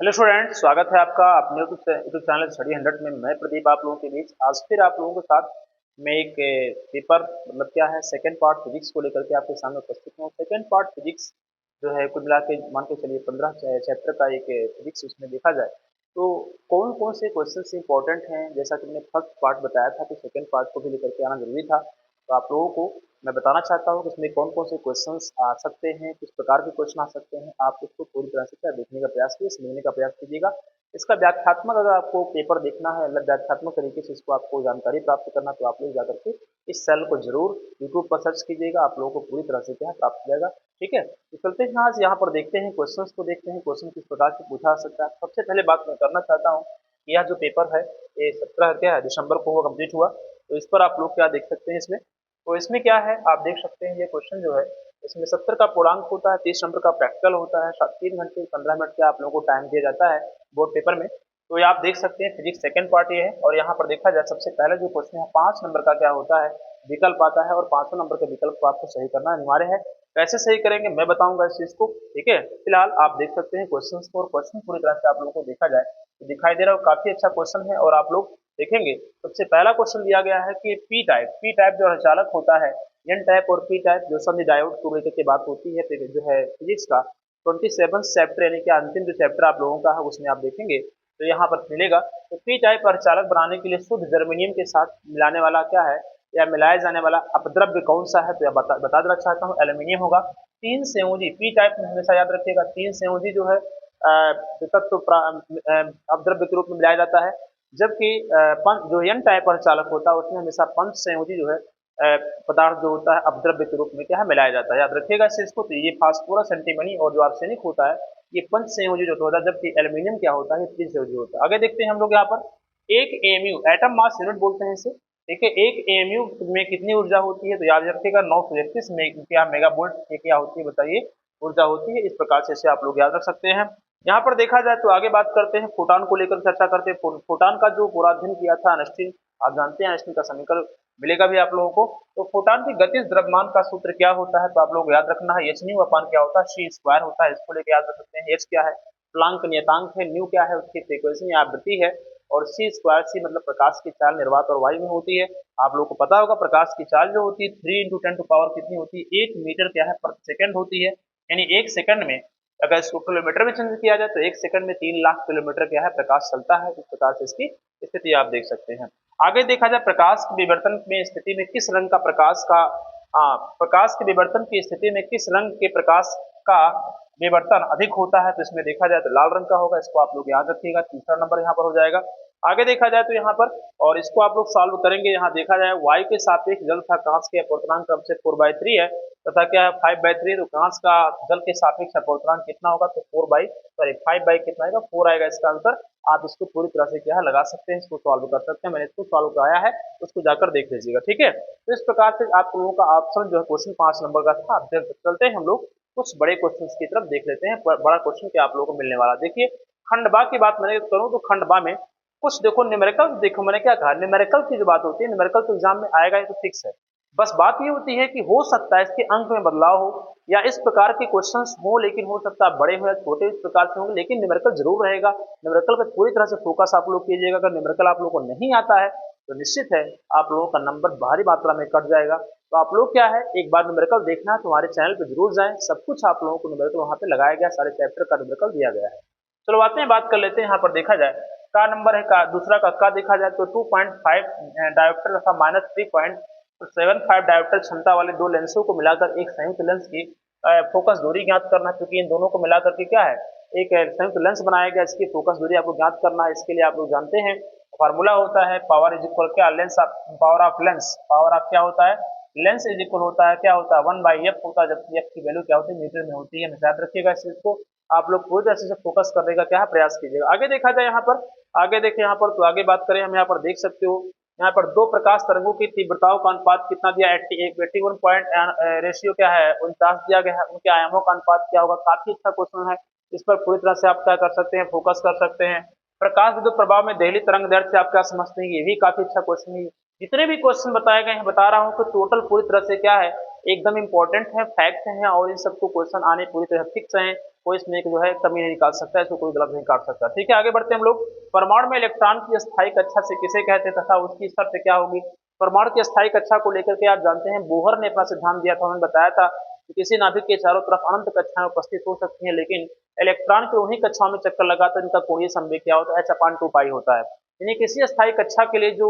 Hello student, स्वागत है आपका अपने यूट्यूब चैनल स्टडी 100 में। मैं प्रदीप आप लोगों के बीच आज फिर आप लोगों के साथ मैं एक पेपर मतलब क्या है सेकंड पार्ट फिजिक्स को लेकर के आपके सामने उपस्थित हूँ। सेकंड पार्ट फिजिक्स जो है कुल मिला के मान के चलिए 15 चैप्टर का एक फिजिक्स उसमें देखा जाए तो कौन कौन से क्वेश्चन इंपॉर्टेंट हैं। जैसा कि मैंने फर्स्ट पार्ट बताया था कि सेकेंड पार्ट को भी लेकर के आना जरूरी था, तो आप लोगों को मैं बताना चाहता हूँ कि इसमें कौन कौन से क्वेश्चंस आ सकते हैं, किस प्रकार के क्वेश्चन आ सकते हैं। आप इसको पूरी तरह से क्या देखने का प्रयास कीजिए, समझने का प्रयास कीजिएगा। इसका व्याख्यात्मक अगर आपको पेपर देखना है, मतलब व्याख्यात्मक तरीके से इसको आपको जानकारी प्राप्त करना, तो आप लोग जाकर के इस चैनल को जरूर यूट्यूब पर सर्च कीजिएगा, आप लोगों को पूरी तरह से क्या है प्राप्त हो जाएगा। ठीक है, तो चलते हैं आज यहाँ पर देखते हैं क्वेश्चंस को, देखते हैं क्वेश्चन किस प्रकार से पूछा जा सकता है। सबसे पहले बात मैं करना चाहता हूँ कि यह जो पेपर है ये 17 क्या है दिसंबर को वो कंप्लीट हुआ। तो इस पर आप लोग क्या देख सकते हैं इसमें, तो इसमें क्या है आप देख सकते हैं ये क्वेश्चन जो है इसमें 70 का पूर्णांक होता है, 30 नंबर का प्रैक्टिकल होता है, 3 घंटे 15 मिनट का आप लोगों को टाइम दिया जाता है बोर्ड पेपर में। तो ये आप देख सकते हैं फिजिक्स सेकंड पार्ट ये है। और यहाँ पर देखा जाए सबसे पहले जो क्वेश्चन है 5 नंबर का क्या होता है विकल्प आता है, और 5 नंबर के विकल्प को आपको सही करना अनिवार्य है। कैसे सही करेंगे मैं बताऊंगा इस चीज को। ठीक है, फिलहाल आप देख सकते हैं क्वेश्चन को, और क्वेश्चन पूरी तरह से आप लोगों को देखा जाए तो दिखाई दे रहा है काफी अच्छा क्वेश्चन है। और आप लोग देखेंगे सबसे पहला क्वेश्चन दिया गया है कि पी टाइप जो चालक होता है, एन टाइप और पी टाइप जो सभी डायोड को लेकर के बात होती है जो है फिजिक्स का 27 चैप्टर यानी कि अंतिम जो चैप्टर आप लोगों का है उसमें आप देखेंगे तो यहाँ पर मिलेगा। तो पी टाइप अर्धचालक बनाने के लिए शुद्ध जर्मेनियम के साथ मिलाने वाला क्या है या मिलाया जाने वाला अपद्रव्य कौन सा है, तो यह बता देना चाहता हूँ एल्यूमिनियम होगा। 3 संयोजी पी टाइप में हमेशा याद रखिएगा, 3 संयोजी जो है तत्व अपद्रव्य के रूप में मिलाया जाता है। जबकि जो एन टाइप अर्धचालक होता है उसमें हमेशा पंच संयोजी जो है पदार्थ जो होता है अपद्रव्य के रूप में क्या है मिलाया जाता है, याद रखिएगा इस चीज को। तो ये फास्फोरस एंटीमनी और जो आर्सेनिक होता है ये पंच संयोजी जो होता है, जबकि एल्यूमिनियम क्या होता है त्रिसंयोजी होता है। आगे देखते हैं हम लोग यहाँ पर एक एमयू एटम मास यूनिट बोलते हैं इसे। ठीक है, एक एमयू में कितनी ऊर्जा होती है, तो याद रखिएगा 931 में क्या मेगा वोल्ट क्या होती है बताइए ऊर्जा होती है। इस प्रकार से इसे आप लोग याद रख सकते हैं। यहाँ पर देखा जाए तो आगे बात करते हैं फोटान को लेकर चर्चा करते हैं। फोटान का जो पूरा अध्ययन किया था आइंस्टीन, आप जानते हैं आइंस्टीन का समीकरण मिलेगा भी आप लोगों को। तो फोटान की गतिज द्रव्यमान का सूत्र क्या होता है, तो आप लोग याद रखना है एच न्यू अपान क्या होता है सी स्क्वायर होता है, इसको लेकर याद रख सकते हैं। एच क्या है प्लांक नियतांक है, न्यू क्या है उसकी फ्रीक्वेंसी या आवृत्ति है, और सी स्क्वायर सी मतलब प्रकाश की चाल निर्वात और वायु में होती है। आप लोगों को पता होगा प्रकाश की चाल जो होती है 3 × 10⁻⁴ कितनी होती है 1 मीटर क्या है प्रति सेकंड होती है। यानी 1 सेकंड में अगर इसको किलोमीटर में चेंज किया जाए तो 1 सेकंड में 3 लाख किलोमीटर क्या है प्रकाश चलता है। इस प्रकार से इसकी स्थिति आप देख सकते हैं। आगे देखा जाए प्रकाश के विवर्तन में स्थिति में किस रंग का प्रकाश के विवर्तन की स्थिति में किस रंग के प्रकाश का विवर्तन अधिक होता है, तो इसमें देखा जाए तो लाल रंग का होगा। इसको आप लोग याद रखिएगा, तीसरा नंबर यहाँ पर हो जाएगा। आगे देखा जाए तो यहाँ पर और इसको आप लोग सॉल्व करेंगे। यहाँ देखा जाए वायु के सापेक्ष जल था कांच के अपवर्तनांक कम से 4/3 है तथा क्या है 5/3। तो कांच का जल के सापेक्ष अपवर्तनांक कितना होगा, तो 5 बाई कितना आएगा 4 आएगा इसका आंसर। आप इसको पूरी तरह से क्या है लगा सकते हैं, इसको सॉल्व कर सकते हैं। मैंने इसको सॉल्व कराया है, उसको जाकर देख लीजिएगा। ठीक है, तो इस प्रकार से आप लोगों का ऑप्शन जो है क्वेश्चन 5 नंबर का था। आप चलते हैं हम लोग कुछ बड़े क्वेश्चन की तरफ देख लेते हैं। बड़ा क्वेश्चन क्या आप लोगों को मिलने वाला, देखिए खंडबा की बात मैंने करूँ तो खंडबा में कुछ देखो न्यूमेरिकल, देखो मैंने क्या कहा न्यूमेरिकल की जो बात होती है न्यूमेरिकल तो एग्जाम में आएगा, ये तो फिक्स है। बस बात ये होती है कि हो सकता है इसके अंक में बदलाव हो या इस प्रकार के क्वेश्चंस हो, लेकिन हो सकता है बड़े हो या छोटे इस प्रकार से होंगे, लेकिन न्यूमेरिकल जरूर रहेगा। न्यूमेरिकल पर पूरी तरह से फोकस आप लोग कीजिएगा। अगर न्यूमेरिकल आप लोगों को नहीं आता है तो निश्चित है आप लोगों का नंबर भारी मात्रा में कट जाएगा। तो आप लोग क्या है एक बार न्यूमेरिकल देखना है तो हमारे चैनल पर जरूर जाएं, सब कुछ आप लोगों को न्यूमेरिकल वहाँ पे लगाया गया, सारे चैप्टर का न्यूमेरिकल दिया गया है। चलो आते हैं बात कर लेते हैं। यहाँ पर देखा जाए का नंबर है का दूसरा का देखा जाए तो 2.5 डायोप्टर तथा -3.75 डायोप्टर क्षमता वाले दो लेंसों को मिलाकर एक संयुक्त लेंस की फोकस दूरी ज्ञात करना। क्योंकि इन दोनों को मिलाकर के क्या है एक संयुक्त लेंस बनाया गया, इसकी फोकस दूरी आपको ज्ञात करना है। इसके लिए आप लोग जानते हैं फार्मूला होता है पावर इज इक्वल क्या lens power of lens, power of क्या होता है लेंस इज इक्वल होता है क्या होता है 1/f होता है, जबकि f की वैल्यू क्या होती है मीटर में होती है। याद रखिएगा इस चीज को, आप लोग पूरी तरह से फोकस करने का क्या है प्रयास कीजिएगा। आगे देखा जाए यहाँ पर, आगे देखें यहाँ पर तो आगे बात करें हम यहाँ पर देख सकते हो यहाँ पर दो प्रकाश तरंगों की तीव्रताओं का अनुपात कितना दिया 81 पॉइंट रेशियो क्या है 49 दिया गया है। उनके आयामों का अनुपात क्या होगा, काफी अच्छा क्वेश्चन है। इस पर पूरी तरह से आप क्या कर सकते हैं फोकस कर सकते हैं। प्रकाश विद्युत प्रभाव में देहली तरंग दैर्ध्य से आप क्या समझते हैं, ये भी काफी अच्छा क्वेश्चन है। जितने भी क्वेश्चन बताए गए हैं बता रहा हूँ कि टोटल पूरी तरह से क्या है एकदम इंपॉर्टेंट है, फैक्ट है और इन सबको क्वेश्चन आने पूरी तरह फिक्स हैं, कोई इसमें एक जो है कमी नहीं निकाल सकता है, इसको कोई गलत नहीं काट सकता। ठीक है, आगे बढ़ते हैं हम लोग। परमाणु में इलेक्ट्रॉन की स्थायी कक्षा से किसे कहते हैं तथा उसकी शर्त क्या होगी। परमाणु की स्थायी कक्षा को लेकर के आप जानते हैं बोहर ने अपना सिद्धांत दिया था, उन्होंने बताया था कि किसी नाभिक के चारों तरफ अनंत कक्षाएं उपस्थित हो सकती हैं, लेकिन इलेक्ट्रॉन के उन्हीं कक्षाओं में चक्कर लगाकर इनका कोणीय संवेग क्या होता है, h/2 होता है। यानी किसी स्थायी कक्षा के लिए जो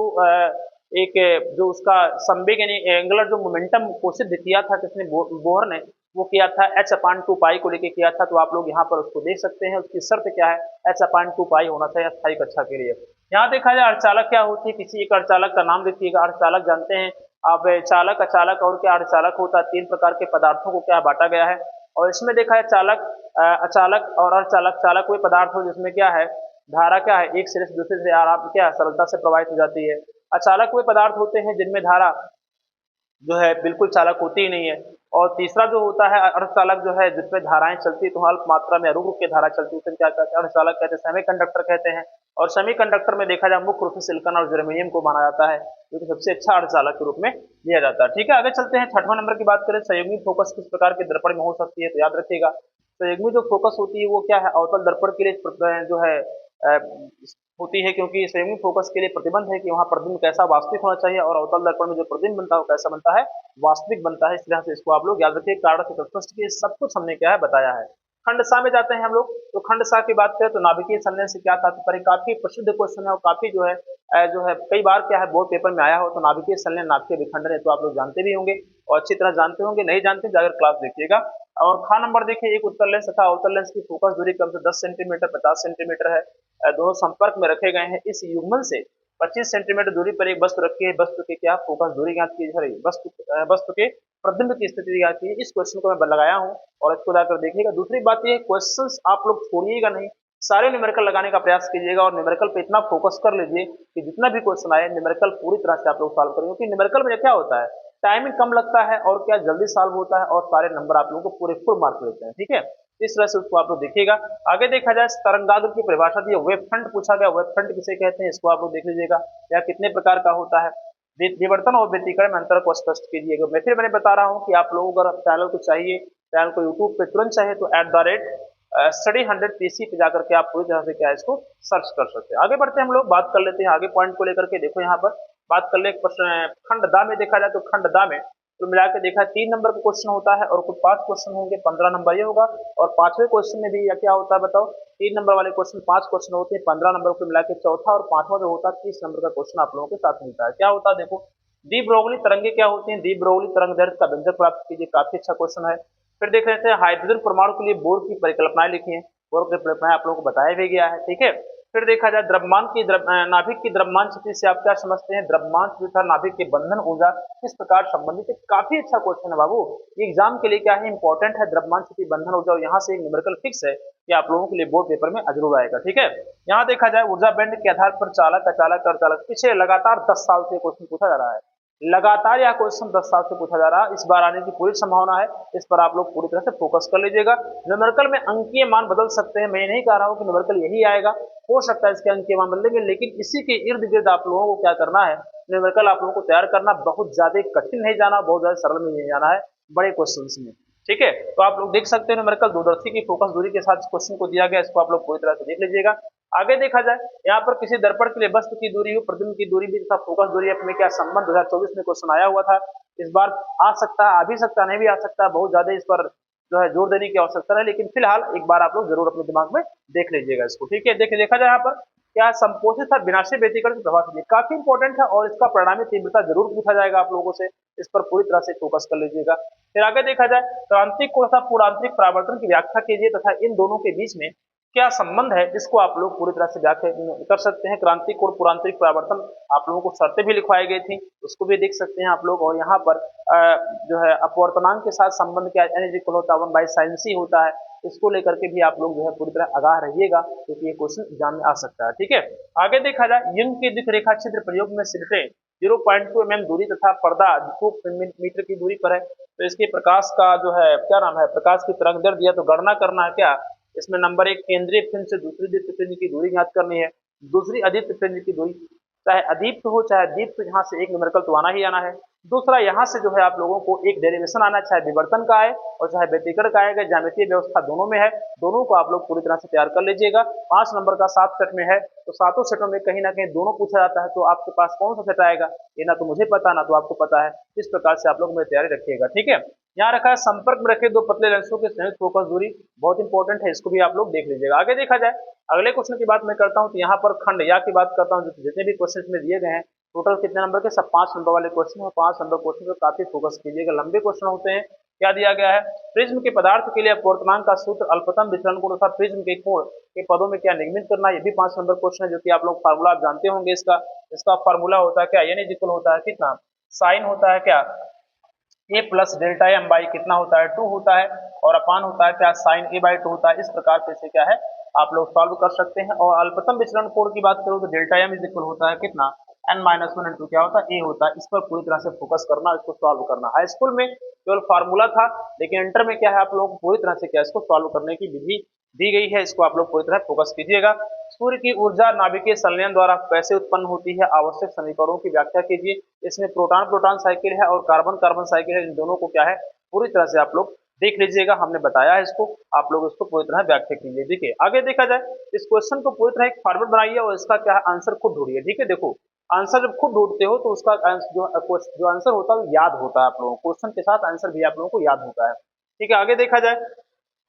एक जो उसका संवेग यानी एंगुलर जो मोमेंटम को सिद्ध किया था किसने, बोहर ने, वो किया था h/2 को लेके किया था। तो आप लोग यहाँ पर उसको देख सकते हैं, उसकी शर्त क्या है, h/2 होना चाहिए स्थायी कक्षा के लिए। यहाँ देखा जाए अर्धचालक क्या होती है, किसी एक अर्धचालक का नाम देखिएगा। अर्धचालक जानते हैं अब, चालक, अचालक और क्या अर्धचालक होता है। 3 प्रकार के पदार्थों को क्या बांटा गया है, और इसमें देखा है चालक, अचालक और अर्धचालक। चालक कोई पदार्थ हो जिसमें क्या है, धारा क्या है, एक सिरे से दूसरे से आराम क्या सरलता से प्रवाहित हो जाती है। अचालक वे पदार्थ होते हैं जिनमें धारा जो है बिल्कुल चालक होती ही नहीं है। और तीसरा जो होता है अर्धचालक जो है जिसमें धाराएं चलती है तो अल्प मात्रा में रुक रुक के धारा चलती है, उसे क्या कहते हैं, अर्धचालक कहते हैं, सेमीकंडक्टर कहते हैं। और सेमीकंडक्टर में देखा जाए मुख्य रूप से सिलिकॉन और जर्मेनियम को माना जाता है जो कि सबसे अच्छा अर्धचालक के रूप में लिया जाता है। ठीक है, आगे चलते हैं। 6वां नंबर की बात करें, संयुग्मी फोकस किस प्रकार के दर्पण में हो सकती है, तो याद रखिएगा संयुग्मी जो फोकस होती है वो क्या है, अवतल दर्पण के लिए जो है अ, होती है, क्योंकि संयुग्मी फोकस के लिए प्रतिबंध है कि वहां प्रतिबिंब कैसा वास्तविक होना चाहिए और अवतल दर्पण में जो प्रतिबिंब बनता है वो कैसा बनता है, वास्तविक बनता है। इस तरह से इसको आप लोग याद रखिए। कारण से तटस्थ के सब कुछ हमने क्या है बताया है। खंड सा में जाते हैं हम लोग। तो खंड सा की बात करें तो नाभिकीय संलयन से क्या तात्पर्य, काफी प्रसिद्ध क्वेश्चन है और काफी जो है कई बार क्या है बोर्ड पेपर में आया हो। तो नाभिकीय संलयन नाभिकीय विखंडन है, तो आप लोग जानते भी होंगे और अच्छी तरह जानते होंगे, नहीं जानते जाकर क्लास देखिएगा। और खा नंबर देखिए, एक उत्तल लेंस तथा अवतल लेंस की फोकस दूरी कम से 10 सेंटीमीटर 50 सेंटीमीटर है, दोनों संपर्क में रखे गए हैं। इस युग्मन से 25 सेंटीमीटर दूरी पर एक वस्तु रखी है, वस्तु की क्या फोकस दूरी ज्ञात की जा रही है, वस्तु के प्रतिबिंब की स्थिति ज्ञात की है। इस क्वेश्चन को मैं लगाया हूँ और इसको जाकर देखिएगा। दूसरी बात ये, क्वेश्चंस आप लोग छोड़िएगा नहीं, सारे न्यूमेरिकल लगाने का प्रयास कीजिएगा और न्यूमेरिकल पे इतना फोकस कर लीजिए कि जितना भी क्वेश्चन आए न्यूमेरिकल पूरी तरह से आप लोग सॉल्व करेंगे। क्योंकि न्यूमेरिकल में क्या होता है, टाइमिंग कम लगता है और क्या जल्दी सॉल्व होता है और सारे नंबर आप लोगों को पूरे फुल मार्क लेते हैं। ठीक है, इस तरह से उसको आप लोग देखिएगा। आगे देखा जाए तरंगाग्र की परिभाषा दी, वेव फ्रंट पूछा गया, वेव फ्रंट किसे कहते हैं इसको आप लोग देख लीजिएगा, या कितने प्रकार का होता है। विवर्तन और व्यतिकरण में अंतर को स्पष्ट कीजिएगा। मैंने बता रहा हूँ कि आप लोगों को अगर चैनल को चाहिए, चैनल को यूट्यूब पे तुरंत चाहिए तो @study 100 PC पे जाकर के आप पूरी तरह से क्या है इसको सर्च कर सकते हैं। आगे बढ़ते हैं हम लोग, बात कर लेते हैं आगे पॉइंट को लेकर के। देखो यहाँ पर बात कर ले प्रश्न खंड दा में देखा जाए तो खंड दा में तो मिला के देखा 3 नंबर का क्वेश्चन होता है और कुछ 5 क्वेश्चन होंगे, 15 नंबर ये होगा। और 5वें क्वेश्चन में भी या क्या होता है बताओ, 3 नंबर वाले क्वेश्चन 5 क्वेश्चन होते हैं, 15 नंबर को मिला के चौथा और 5वां जो होता है 30 नंबर का क्वेश्चन आप लोगों के साथ मिलता है। क्या होता है देखो, दी ब्रोगली तरंगे क्या होती हैं, दी ब्रोगली तरंग दैर्ध्य का व्यंजक प्राप्त कीजिए, काफी अच्छा क्वेश्चन है। फिर देख रहे थे हाइड्रोजन परमाणु के लिए बोर की परिकल्पनाएं लिखी हैं, बोर की परिकल्पनाएं आप लोगों को बताया भी गया है। ठीक है, फिर देखा जाए द्रव्यमान की नाभिक की द्रव्यमान स्थिति से आप क्या समझते हैं, द्रव्यमान तथा नाभिक के बंधन ऊर्जा किस प्रकार संबंधित है। काफी अच्छा क्वेश्चन है बाबू, एग्जाम के लिए क्या है इंपॉर्टेंट है, द्रव्यमान स्थिति बंधन ऊर्जा। और यहाँ से एक न्यूमेरिकल फिक्स है कि आप लोगों के लिए बोर्ड पेपर में जरूर आएगा। ठीक है, यहाँ देखा जाए ऊर्जा बैंड के आधार पर चालक, अचालक, अर्धचालक, पीछे लगातार 10 साल से क्वेश्चन पूछा जा रहा है, लगातार यह क्वेश्चन 10 साल से पूछा जा रहा है, इस बार आने की पूरी संभावना है। इस पर आप लोग पूरी तरह से फोकस कर लीजिएगा। न्यूमेरिकल में अंकीय मान बदल सकते हैं, मैं नहीं कह रहा हूं कि न्यूमेरिकल यही आएगा, हो सकता है इसके अंकीय मान बदलेंगे, लेकिन इसी के इर्द गिर्द आप लोगों को क्या करना है, न्यूमेरिकल आप लोगों को तैयार करना, बहुत ज्यादा कठिन नहीं जाना, बहुत ज्यादा सरल में नहीं जाना है बड़े क्वेश्चन में। ठीक है, तो आप लोग देख सकते हैं न्यूमेरिकल दूरदर्शी की फोकस दूरी के साथ क्वेश्चन को दिया गया, इसको आप लोग पूरी तरह से देख लीजिएगा। आगे देखा जाए यहाँ पर किसी दर्पण के लिए वस्तु की दूरी हो, प्रतिबिंब की दूरी भी तथा फोकस दूरी अपने क्या संबंध, 2024 में क्वेश्चन आया हुआ था। इस बार आ सकता है, आ भी सकता है, नहीं भी आ सकता है, बहुत ज्यादा इस पर जो है जोर देने की आवश्यकता है, लेकिन फिलहाल एक बार आप लोग जरूर अपने दिमाग में देख लीजिएगा इसको। ठीक है, देखा जाए यहाँ पर क्या संपोषित था विनाशी व्यतिकरण के प्रभाव से, काफी इंपॉर्टेंट है और इसका परिणामी तीव्रता जरूर पूछा जाएगा आप लोगों से, इस पर पूरी तरह से फोकस कर लीजिएगा। फिर आगे देखा जाए क्रांतिक कोण तथा पूर्णांतरिक परावर्तन की व्याख्या कीजिए तथा इन दोनों के बीच में क्या संबंध है, इसको आप लोग पूरी तरह से व्याख्या कर सकते हैं। क्रांतिक कोण पूर्णांतरिक परावर्तन आप लोगों को शर्तें भी लिखवाई गई थी, उसको भी देख सकते हैं आप लोग। और यहाँ पर जो है अपवर्तनांक के साथ संबंध क्या n=1/sin होता है, इसको लेकर के भी आप लोग जो है पूरी तरह आगाह रहिएगा, क्योंकि ये क्वेश्चन एग्जाम में आ सकता है। ठीक है, आगे देखा जाए यंग के दिख रेखा छिद्र प्रयोग में सिरटे 0.2 mm दूरी तथा पर्दा 2 मीटर की दूरी पर है। तो इसके प्रकाश का जो है क्या नाम है, प्रकाश की तरंग दैर्ध्य दिया, तो गणना करना है क्या, इसमें नंबर 1 केंद्रीय फ्रिंज से दूसरी दीप्त फ्रिंज की दूरी ज्ञात करनी है, दूसरी अदीप्त फ्रिंज की दूरी चाहे अदीप्त हो चाहे दीप्त, यहाँ से एक न्यूमेरिकल तो आना ही आना है। दूसरा यहाँ से जो है आप लोगों को एक डेरिवेशन आना, चाहे विवर्तन का आए और चाहे व्यतिकरण का आएगा, ज्यामितीय व्यवस्था दोनों में है, दोनों को आप लोग पूरी तरह से तैयार कर लीजिएगा। 5 नंबर का 7 सेट में है, तो सातों सेटों में कहीं ना कहीं दोनों पूछा जाता है, तो आपके पास कौन सा सेट आएगा ये ना तो मुझे पता ना तो आपको पता है। इस प्रकार से आप लोग में तैयारी रखिएगा, ठीक है। यहाँ रखा है संपर्क में रखे दो पतले लेंसों की संयुक्त फोकस दूरी, बहुत इंपॉर्टेंट है, इसको भी आप लोग देख लीजिएगा। आगे देखा जाए अगले क्वेश्चन की बात मैं करता हूँ, तो यहाँ पर खंड या की बात करता हूँ। जितने भी क्वेश्चन में दिए गए हैं टोटल कितने नंबर के, सब 5 नंबर वाले क्वेश्चन है। 5 नंबर क्वेश्चन को काफी फोकस कीजिएगा, लंबे क्वेश्चन होते हैं। क्या दिया गया है, प्रिज्म के पदार्थ के लिए अपवर्तनांक का सूत्र अल्पतम विचलन कोण तथा प्रिज्म के कोण के पदों में क्या निगमित करना, ये भी 5 नंबर क्वेश्चन है, जो कि आप लोग फार्मूला आप जानते होंगे। इसका फार्मूला होता है क्या, एन इज इक्वल होता है कितना, साइन होता है क्या ए प्लस डेल्टा एम बाई कितना होता है 2 होता है, और अपान होता है क्या साइन ए बाई 2 होता है। इस प्रकार से इसे क्या है आप लोग सॉल्व कर सकते हैं। और अल्पतम विचलन कोण की बात करूं तो डेल्टा एम इज इक्वल होता है कितना, n-1 इंटू क्या होता है ए होता है। इस पर पूरी तरह से फोकस करना, इसको सॉल्व करना। हाई स्कूल में केवल फार्मूला था, लेकिन इंटर में क्या है आप लोगों को पूरी तरह से क्या इसको सॉल्व करने की विधि दी गई है, इसको आप लोग पूरी तरह फोकस कीजिएगा। सूर्य की ऊर्जा नाभिकीय संलयन द्वारा कैसे उत्पन्न होती है, आवश्यक समीकरणों की व्याख्या कीजिए। इसमें प्रोटॉन प्रोटॉन साइकिल है और कार्बन कार्बन साइकिल है, इन दोनों को क्या है पूरी तरह से आप लोग देख लीजिएगा, हमने बताया है इसको, आप लोग इसको पूरी तरह व्याख्या कीजिए। देखिए आगे देखा जाए, इस क्वेश्चन को पूरी तरह एक फॉर्मेट बनाइए और इसका क्या है आंसर खुद ढूंढिए। ठीक है, देखो आंसर जब खुद ढूंढते हो तो उसका जो आंसर होता है वो याद होता है आप लोगों को, क्वेश्चन के साथ आंसर भी आप लोगों को याद होता है। ठीक है, आगे देखा जाए,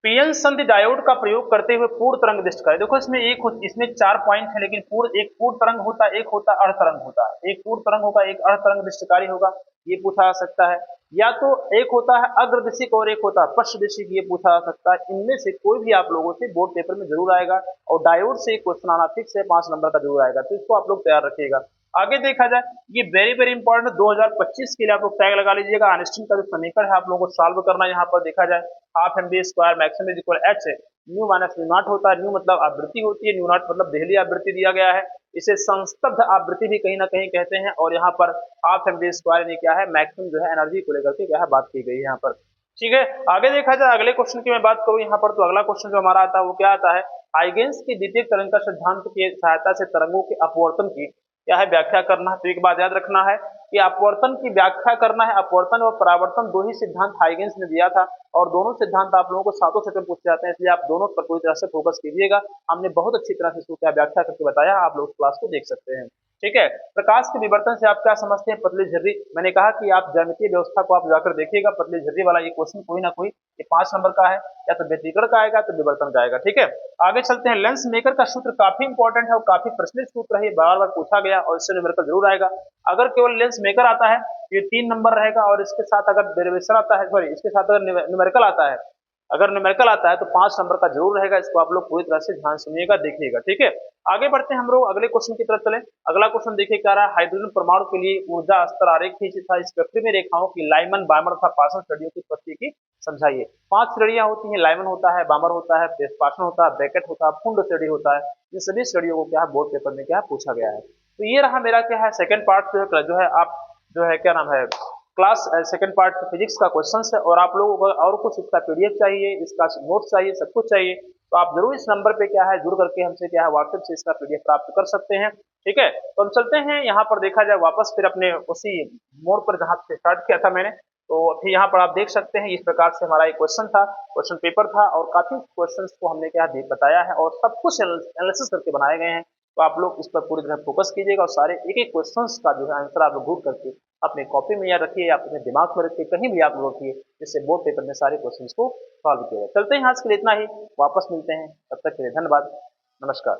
पीएन संधि डायोड का प्रयोग करते हुए पूर्ण तरंग दृष्टि करें। देखो इसमें 4 पॉइंट है, लेकिन एक पूर्ण तरंग होता है, एक होता अर्ध तरंग होता है। एक पूर्ण तरंग होगा, एक अर्ध तरंग दृष्टिकारी होगा, ये पूछा जा सकता है। या तो एक होता है अग्रदिशिक और एक होता है पश्चिदिशिक, ये पूछा जा सकता है। इनमें से कोई भी आप लोगों से बोर्ड पेपर में जरूर आएगा, और डायोड से क्वेश्चन आना फिक्स है, 5 नंबर का जरूर आएगा, तो इसको आप लोग तैयार रखिएगा। आगे देखा जाए, ये वेरी वेरी इंपॉर्टेंट 2025 के लिए आप लोग टैग लगा लीजिएगा। आइंस्टीन का जो समीकरण है आप लोगों को सॉल्व करना है। यहाँ पर देखा जाए half M B square maximum is equal H nu minus nu naught होता है। न्यू मतलब आवृत्ति होती है, न्यू नॉट मतलब देहली आवृत्ति दिया गया है। इसे संस्तब्ध आवृत्ति भी कहीं ना कहीं कहते हैं। और यहाँ पर हाफ एम बी स्क्वायर यानी क्या है, मैक्सिमम जो है एनर्जी को लेकर के क्या है बात की गई है यहाँ पर। ठीक है, आगे देखा जाए अगले क्वेश्चन की मैं बात करूँ यहाँ पर, तो अगला क्वेश्चन जो हमारा आता है वो क्या आता है, हाइगेंस की द्वितीय तरंग का सिद्धांत की सहायता से तरंगों के अपवर्तन की क्या है व्याख्या करना है। तो एक बात याद रखना है कि अपवर्तन की व्याख्या करना है। अपवर्तन और परावर्तन दो ही सिद्धांत हाइगेंस ने दिया था, और दोनों सिद्धांत आप लोगों को सातों सेट में पूछे जाते हैं, इसलिए आप दोनों पर पूरी तरह से फोकस कीजिएगा। हमने बहुत अच्छी तरह से इसको क्या व्याख्या करके बताया, आप लोग उस क्लास को देख सकते हैं। ठीक है, प्रकाश के विवर्तन से आप क्या समझते हैं, पतली झर्री। मैंने कहा कि आप ज्यामितीय व्यवस्था को आप जाकर देखिएगा, पतली झर्री वाला ये क्वेश्चन कोई ना कोई ये 5 नंबर का है, या तो व्यतिकरण का आएगा तो विवर्तन का आएगा। ठीक है, आगे चलते हैं। लेंस मेकर का सूत्र काफी इंपॉर्टेंट है और काफी प्रचलित सूत्र है, बार बार पूछा गया और इससे न्यूमेरिकल जरूर आएगा। अगर केवल लेंस मेकर आता है ये 3 नंबर रहेगा, और इसके साथ अगर डेरिवेशन आता है, सॉरी इसके साथ अगर न्यूमेरिकल आता है, अगर न्यूमेरिकल आता है तो 5 नंबर का जरूर रहेगा। इसको आप लोग पूरी तरह से ध्यान सुनिएगा, देखिएगा। ठीक है, आगे बढ़ते हैं हम लोग अगले क्वेश्चन की तरफ चले। अगला क्वेश्चन देखिए क्या रहा है, हाइड्रोजन परमाणु के लिए ऊर्जा स्तर आरेख खींचिए था, इस वक्र में रेखाओं की लाइमन बामर तथा पार्श्व श्रेणियों की उत्पत्ति की समझाइए। 5 श्रेणियां होती हैं, लाइमन होता है, बामर होता है, पार्श्व होता है, ब्रैकेट होता है, पुंड श्रेणी होता है। इन सभी श्रेणियों को क्या है बोर्ड पेपर में क्या है पूछा गया है। तो ये रहा मेरा क्या है सेकंड पार्ट, जो है आप जो है क्या नाम है क्लास सेकंड पार्ट फिजिक्स का क्वेश्चन है। और आप लोगों को और कुछ इसका पीडीएफ चाहिए, इसका नोट्स चाहिए, सब कुछ चाहिए, तो आप जरूर इस नंबर पे क्या है जुड़ करके हमसे क्या है व्हाट्सएप से इसका पीडीएफ प्राप्त कर सकते हैं। ठीक है, तो हम चलते हैं यहाँ पर देखा जाए वापस फिर अपने उसी मोड़ पर जहाँ से स्टार्ट किया था मैंने। तो फिर यहाँ पर आप देख सकते हैं इस प्रकार से हमारा एक क्वेश्चन था, क्वेश्चन पेपर था, और काफी क्वेश्चंस को हमने क्या बताया है और सब कुछ एनालिसिस करके बनाए गए हैं। तो आप लोग इस पर पूरी तरह फोकस कीजिएगा और सारे एक एक क्वेश्चंस का जो है आंसर आप लोग ढूंढ करके अपने कॉपी में या रखिए या अपने दिमाग में रखिए, कहीं भी आप लोग रखिए, जिससे बोर्ड पेपर में सारे क्वेश्चंस को सॉल्व किया जाए। चलते हैं आज के लिए इतना ही, वापस मिलते हैं, तब तक के लिए धन्यवाद, नमस्कार।